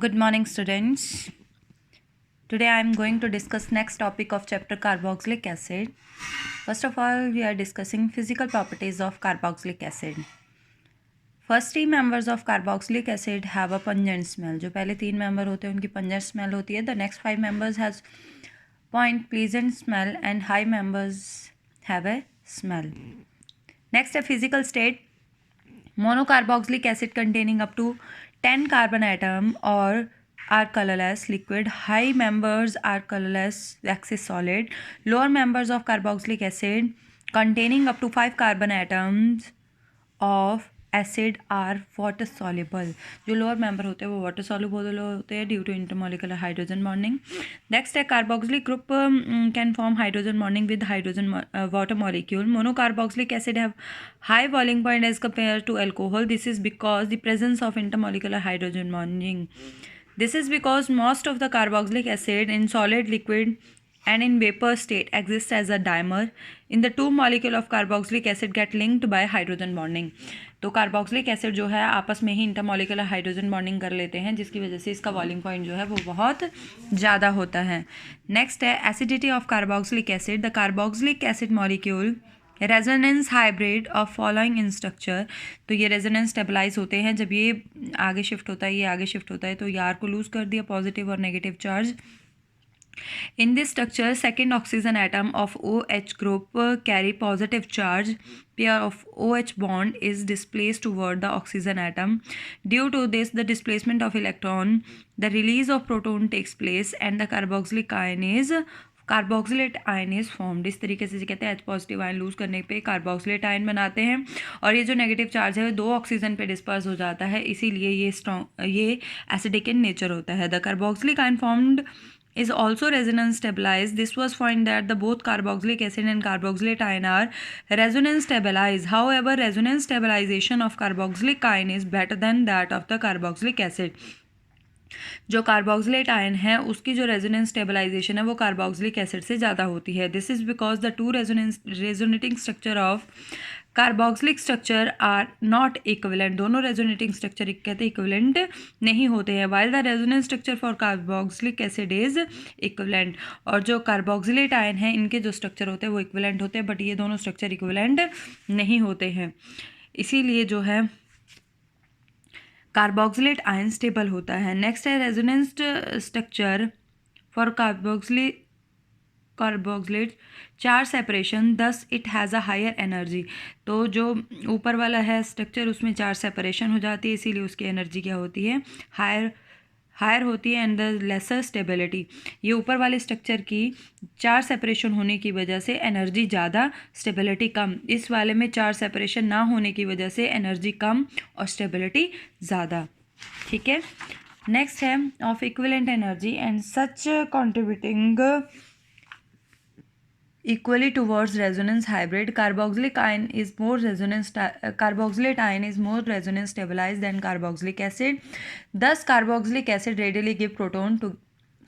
Good morning, students. Today I am going to discuss next topic of chapter carboxylic acid. First of all, we are discussing physical properties of carboxylic acid. First three members of carboxylic acid have a pungent smell. जो पहले तीन member होते हैं उनकी pungent smell होती है. The next five members has point pleasant smell and high members have a smell. Next, a physical state. Monocarboxylic acid containing up to 10 carbon atom or are colorless liquid. High members are colorless waxy solid. Lower members of carboxylic acid containing up to 5 carbon atoms of acid are water soluble. जो lower member होते हैं वो water soluble होते हैं due to intermolecular hydrogen bonding. Next है carboxylic group can form hydrogen bonding with hydrogen water molecule. Monocarboxylic acid have high boiling point as compared to alcohol. This is because the presence of intermolecular hydrogen bonding. This is because most of the carboxylic acid in solid, liquid and in vapor state exists as a dimer. In the two molecule of carboxylic acid get linked by hydrogen bonding. तो carboxylic acid जो है आपस में ही intermolecular hydrogen bonding कर लेते हैं जिसकी वजह से इसका बॉइलिंग पॉइंट जो है वो बहुत ज़्यादा होता है. नेक्स्ट है acidity of carboxylic acid. The carboxylic acid molecule resonance hybrid of following in structure. तो ये रेजोनेंस स्टेबलाइज होते हैं जब ये आगे शिफ्ट होता है, ये आगे शिफ्ट होता है तो यार को लूज कर दिया पॉजिटिव और negative charge. In this structure, second oxygen atom of OH group carry positive charge. Pair of OH bond is displaced toward the oxygen atom. Due to this, the displacement of electron, the release of proton takes place, and the carboxylate ion is formed. इस तरीके से कहते हैं H positive ion loose करने पे carboxylate ion बनाते हैं और ये जो नेगेटिव चार्ज है दो ऑक्सीजन पे डिस्पर्स हो जाता है, इसीलिए ये एसिडिक इन नेचर होता है. The carboxylic ion formed is also resonance stabilized. This was found that the both carboxylic acid and carboxylate ion are resonance stabilized. However, resonance stabilization of carboxylic ion is better than that of the carboxylic acid. जो carboxylate ion है उसकी जो resonance stabilization है वो carboxylic acid से ज़्यादा होती है. This is because the two resonating structure of carboxylic structure are not equivalent. दोनों रेजोनेटिंग स्ट्रक्चर कहते हैं इक्विवेलेंट नहीं होते हैं. While the resonance structure for carboxylic acid is equivalent. और जो कार्बोक्सिलेट आयन है इनके जो स्ट्रक्चर होते हैं वो इक्विवेलेंट होते हैं बट ये दोनों स्ट्रक्चर इक्विवेलेंट नहीं होते हैं, इसीलिए जो है कार्बोक्सिलेट आयन स्टेबल होता है. नेक्स्ट है resonance structure for carboxylate charge separation, thus it has a higher energy. तो जो ऊपर वाला है स्ट्रक्चर उसमें चार्ज सेपरेशन हो जाती है इसीलिए उसकी एनर्जी क्या होती है हायर होती है एंड द लेसर स्टेबिलिटी. ये ऊपर वाले स्ट्रक्चर की चार्ज सेपरेशन होने की वजह से एनर्जी ज़्यादा स्टेबिलिटी कम. इस वाले में चार्ज सेपरेशन ना होने की वजह से एनर्जी कम और स्टेबिलिटी ज़्यादा. ठीक है. नेक्स्ट है of equivalent energy and such contributing equally towards resonance hybrid. Carboxylic ion is more resonance carboxylate ion is more resonance stabilized than carboxylic acid. Thus carboxylic acid readily give proton to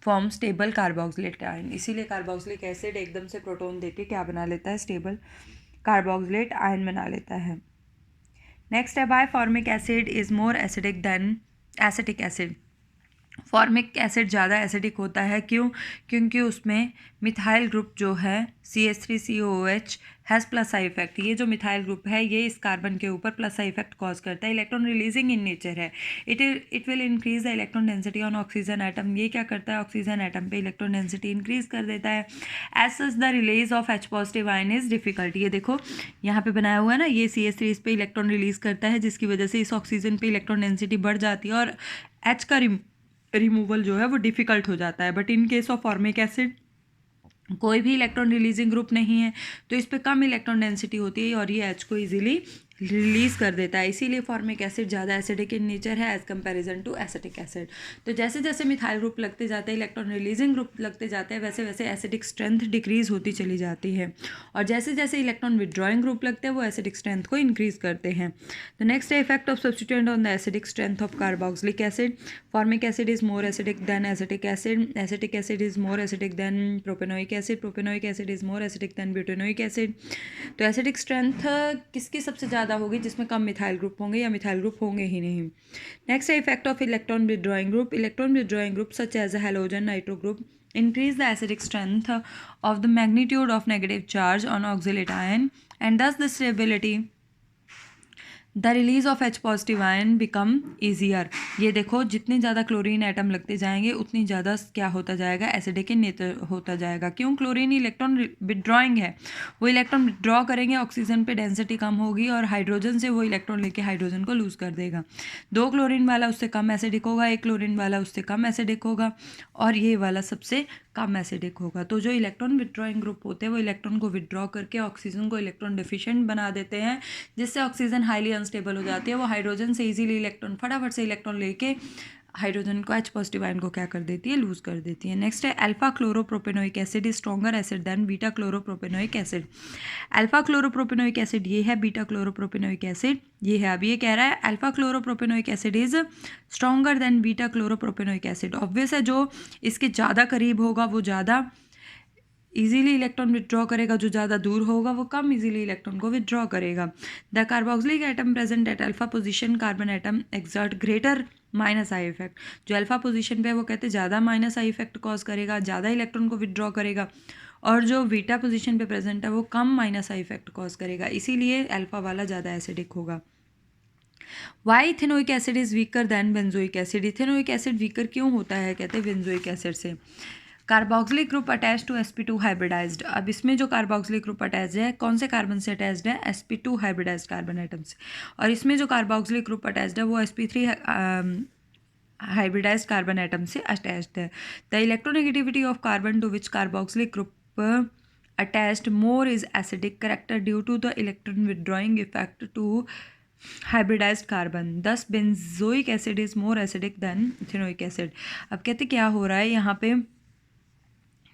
form stable carboxylate ion. इसीलिए carboxylic acid एकदम से proton देके क्या बना लेता है, stable carboxylate ion बना लेता है. नेक्स्ट है by formic acid is more acidic than acetic acid. Formic acid ज़्यादा एसिडिक होता है. क्यों? क्योंकि उसमें मिथाइल ग्रुप जो है CH3COOH has plus I effect. ये जो मिथाइल ग्रुप है ये इस कार्बन के ऊपर प्लस आई इफेक्ट कॉज करता है. इलेक्ट्रॉन रिलीजिंग इन नेचर है. It will increase the electron density on oxygen atom. ये क्या करता है, ऑक्सीजन एटम पे इलेक्ट्रॉन डेंसिटी इंक्रीज कर देता है. As such the release of H positive ion is difficult. ये देखो यहाँ पे बनाया हुआ है ना, ये CH3 इस पे इलेक्ट्रॉन रिलीज करता है जिसकी वजह से इस ऑक्सीजन पे इलेक्ट्रॉन डेंसिटी बढ़ जाती है और H का रिमूवल जो है वो डिफ़िकल्ट हो जाता है. But in case of formic acid कोई भी इलेक्ट्रॉन रिलीजिंग ग्रुप नहीं है तो इस पर कम इलेक्ट्रॉन डेंसिटी होती है और ये H को इजीली रिलीज़ कर देता है. इसीलिए फॉर्मिक एसिड ज़्यादा एसिडिक इन नेचर है as comparison to acetic acid. तो जैसे जैसे मिथाइल ग्रुप लगते जाते हैं, इलेक्ट्रॉन रिलीजिंग ग्रुप लगते जाते हैं, वैसे वैसे एसिडिक स्ट्रेंथ डिक्रीज़ होती चली जाती है और जैसे जैसे इलेक्ट्रॉन विड्रॉइंग ग्रुप लगते हैं वो एसिडिक स्ट्रेंथ को इंक्रीज़ करते हैं. तो नेक्स्ट है effect of substituent on the acidic strength of carboxylic acid. Formic acid is more acidic than acetic acid. Acetic acid is more acidic then propanoic acid. Propanoic acid is more acidic then butanoic acid. तो acidic strength किसकी सबसे ज़्यादा ज़्यादा होगी जिसमें कम methyl group होंगे या methyl group होंगे ही नहीं। नेक्स्ट है effect of electron withdrawing group. Electron withdrawing group such as a halogen nitro group increase the acidic strength of the magnitude of negative charge on oxalate ion and thus the stability the release of H positive ion become easier. ये देखो जितने ज़्यादा chlorine atom लगते जाएंगे उतनी ज़्यादा क्या होता जाएगा, एसिडिक इन नेचर होता जाएगा। क्यों? क्लोरीन इलेक्ट्रॉन विड्रॉइंग है, वो इलेक्ट्रॉन विड्रॉ करेंगे, ऑक्सीजन पे डेंसिटी कम होगी और हाइड्रोजन से वो इलेक्ट्रॉन लेके हाइड्रोजन को लूज़ कर देगा। 2 क्लोरीन वाला उससे कम एसिडिक होगा, 1 क्लोरीन वाला उससे कम एसिडिक होगा और ये वाला सबसे कम एसिडिक होगा। तो जो इलेक्ट्रॉन विड्रॉइंग ग्रुप होते हैं वो इलेक्ट्रॉन को विड्रॉ करके ऑक्सीजन को इलेक्ट्रॉन डिफिशिएंट बना देते हैं, जिससे ऑक्सीजन हाईली अनस्टेबल हो जाती है। वो हाइड्रोजन से इजीली इलेक्ट्रॉन फटाफट से इलेक्ट्रॉन लेके हाइड्रोजन को H पॉजिटिव आयन को क्या कर देती है, लूज कर देती है। नेक्स्ट है alpha chloropropanoic acid is stronger acid than beta chloropropanoic acid. Alpha chloropropanoic acid ये है, बीटा क्लोरोप्रोपेनोइक एसिड ये है। अब ये कह रहा है alpha chloropropanoic acid is stronger than beta chloropropanoic acid. Obvious है जो इसके ज़्यादा करीब होगा वो ज़्यादा इजीली इलेक्ट्रॉन विड्रॉ करेगा, जो ज़्यादा दूर होगा वो कम इजीली इलेक्ट्रॉन को विड्रॉ करेगा। The carboxylic atom present at alpha position carbon atom exert greater minus I effect. जो अल्फा पोजीशन पे है वो कहते हैं ज़्यादा माइनस आई इफेक्ट कॉज करेगा, ज़्यादा इलेक्ट्रॉन को विड्रॉ करेगा, और जो बीटा पोजीशन पे प्रेजेंट है वो कम माइनस आई इफेक्ट कॉज करेगा, इसीलिए अल्फा वाला ज़्यादा एसिडिक होगा। Why ethanoic acid is weaker than benzoic acid. Ethanoic acid weaker क्यों होता है, कहते हैं बेंजोइक एसिड से। Carboxylic group attach to sp2 hybridized. अब इसमें जो कार्बोक्सिलिक ग्रुप अटैच है कौन से कार्बन से अटैच्ड है, sp2 हाइब्रिडाइज्ड कार्बन एटम से, और इसमें जो कार्बोक्सिलिक ग्रुप अटैच्ड है वो sp3 हाइब्रिडाइज्ड कार्बन एटम से अटैच्ड है। The electronegativity of carbon to which carboxylic group attached more is acidic character due to the electron withdrawing effect to hybridised carbon. Thus benzoic acid is more acidic than ethanoic acid. अब कहते क्या हो रहा है यहाँ पे,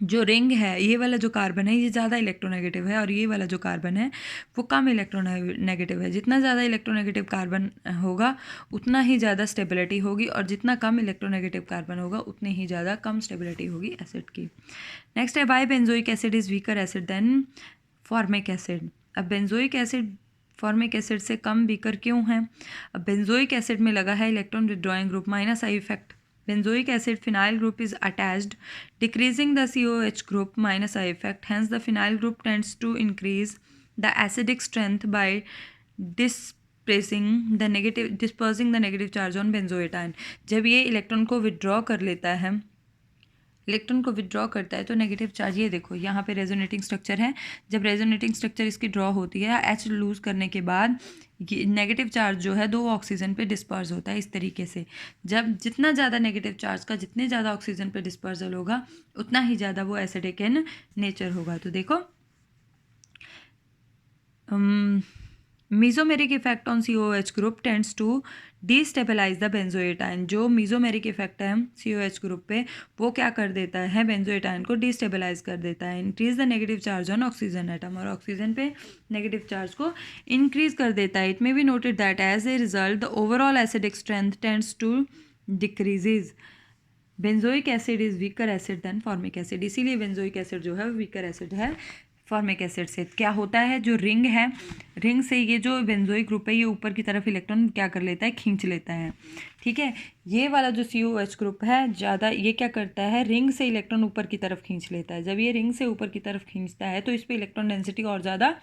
जो ring है ये वाला जो कार्बन है ये ज़्यादा इलेक्ट्रोनेगेटिव है और ये वाला जो कार्बन है वो कम इलेक्ट्रोनेगेटिव है। जितना ज़्यादा इलेक्ट्रोनेगेटिव कार्बन होगा उतना ही ज़्यादा स्टेबिलिटी होगी, और जितना कम इलेक्ट्रोनेगेटिव कार्बन होगा उतनी ही ज़्यादा कम स्टेबिलिटी होगी एसिड की। नेक्स्ट है why benzoic acid is weaker acid than formic acid. अब बेंजोइक एसिड फॉर्मिक एसिड से कम वीकर क्यों है? अब बेंजोइक एसिड में लगा है electron withdrawing group minus I effect. Benzoic acid phenyl group is attached, decreasing the COH group minus I effect. Hence, the phenyl group tends to increase the acidic strength by dispersing the negative charge on benzoate ion. जब ये electron को withdraw कर लेता है, electron को withdraw करता है तो नेगेटिव चार्ज, ये देखो यहाँ पे रेजोनेटिंग स्ट्रक्चर है, जब रेजोनेटिंग स्ट्रक्चर इसकी ड्रॉ होती है H लूज़ करने के बाद ये नेगेटिव चार्ज जो है 2 ऑक्सीजन पे डिस्पर्स होता है इस तरीके से। जब जितना ज़्यादा नेगेटिव चार्ज का जितने ज़्यादा ऑक्सीजन पे डिस्पर्सल होगा उतना ही ज़्यादा वो एसिडिक इन नेचर होगा। तो देखो mesomeric effect on COH group tends to destabilize the benzoate ion. जो मीजोमेरिक इफेक्ट है COH ग्रुप पे वो क्या कर देता है, बेंजोएट आयन को डिस्टेबलाइज कर देता है। Increase the negative charge on oxygen atom, और ऑक्सीजन पे नेगेटिव चार्ज को इंक्रीज कर देता है। It may be noted that as a result the overall acidic strength tends to decreases. Benzoic acid is weaker acid than formic acid, इसीलिए benzoic acid जो है weaker acid है formic acid से। क्या होता है, जो रिंग है, रिंग से ये जो बेंजोइक ग्रुप है ये ऊपर की तरफ इलेक्ट्रॉन क्या कर लेता है, खींच लेता है। ठीक है, ये वाला जो COH ग्रुप है ज़्यादा ये क्या करता है, रिंग से इलेक्ट्रॉन ऊपर की तरफ खींच लेता है। जब ये रिंग से ऊपर की तरफ खींचता है तो इस पर इलेक्ट्रॉन डेंसिटी और ज़्यादा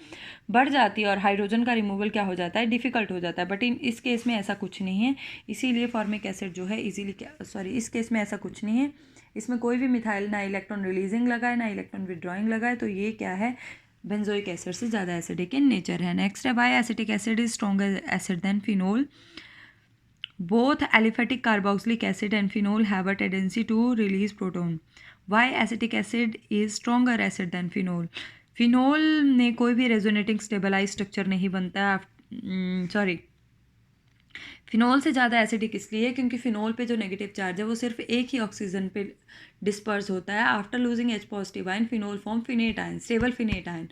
बढ़ जाती है और हाइड्रोजन का रिमूवल क्या हो जाता है, डिफ़िकल्ट हो जाता है। बट इस केस में ऐसा कुछ नहीं है, इसीलिए फॉर्मिक एसिड जो है इस केस में ऐसा कुछ नहीं है, इसमें कोई भी मिथाइल ना इलेक्ट्रॉन रिलीजिंग लगा है ना इलेक्ट्रॉन विड्रॉइंग लगा है, तो ये क्या है, बेंजोइक एसिड से ज़्यादा एसिडिक इन नेचर है। नेक्स्ट है why acetic acid is stronger acid than phenol. Both aliphatic carboxylic acid and phenol have a tendency to release proton. Why acetic acid is stronger acid than phenol. Phenol में कोई भी resonating stabilise structure नहीं बनता, phenol से ज़्यादा acidic इसलिए क्योंकि phenol पे जो नेगेटिव चार्ज है वो सिर्फ एक ही ऑक्सीजन पे डिस्पर्स होता है। After losing H positive ion phenol form phenate ion, stable phenate ion.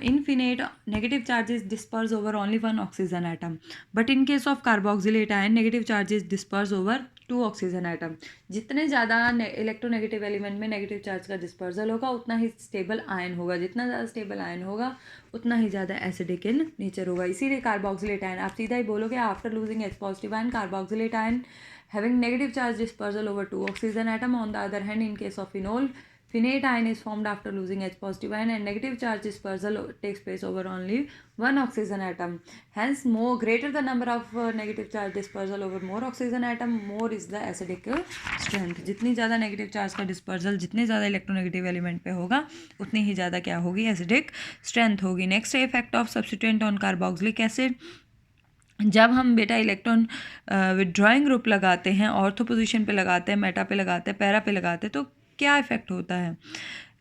In finite, negative charge is dispersed over only one oxygen atom, but in case of carboxylate ion negative charge is dispersed over 2 oxygen atom. जितने ज़्यादा electronegative element में negative charge का dispersal होगा उतना ही stable ion होगा, जितना ज़्यादा stable ion होगा उतना ही ज़्यादा एसिडिक इन नेचर होगा। इसीलिए कार्बोक्सिलेट आयन आप सीधा ही बोलोगे after losing H positive ion carboxylate ion having negative charge dispersal over 2 oxygen atom. On the other hand, in case of phenol, phenate ion is formed after losing H positive ion and negative charge dispersal takes place over only 1 oxygen atom. Hence, more greater the number of negative charge dispersal over more oxygen atom, more is the acidic strength. जितनी ज़्यादा negative charge का dispersal जितने ज़्यादा electronegative element पे होगा उतनी ही ज़्यादा क्या होगी, एसिडिक स्ट्रेंथ होगी। नेक्स्ट है effect of substituent on carboxylic acid. जब हम बेटा इलेक्ट्रॉन विड्रॉइंग ग्रुप लगाते हैं, ऑर्थो पोजीशन पे लगाते हैं, मेटा पे लगाते हैं, पैरा पे लगाते हैं, तो क्या इफेक्ट होता है?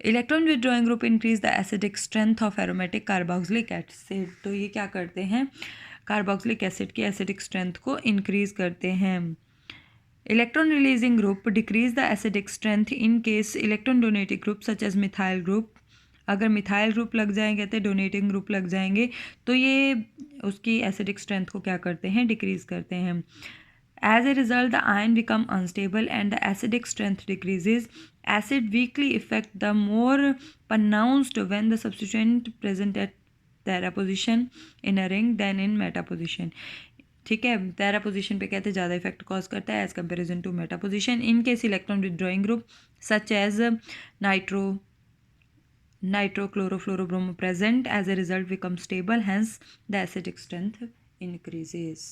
Electron withdrawing group increase the acidic strength of aromatic carboxylic acid. तो ये क्या करते हैं, कार्बोक्सिलिक एसिड की एसिडिक स्ट्रेंथ को इंक्रीज करते हैं। Electron releasing group decrease the acidic strength in case electron donating group such as methyl group. अगर मिथाइल ग्रुप लग जाएंगे तो डोनेटिंग ग्रुप लग जाएंगे तो ये उसकी एसिडिक स्ट्रेंथ को क्या करते हैं, डिक्रीज करते हैं। As a result the ion become unstable and the acidic strength decreases. Acid weakly effect the more pronounced when the substituent present at para position in a ring than in meta position. ठीक है, तेरा position पे कहते हैं ज़्यादा effect cause करता है as comparison to meta position. In case electron withdrawing group such as nitrochlorofluorobromo present, as a result become stable, hence the acidic strength increases.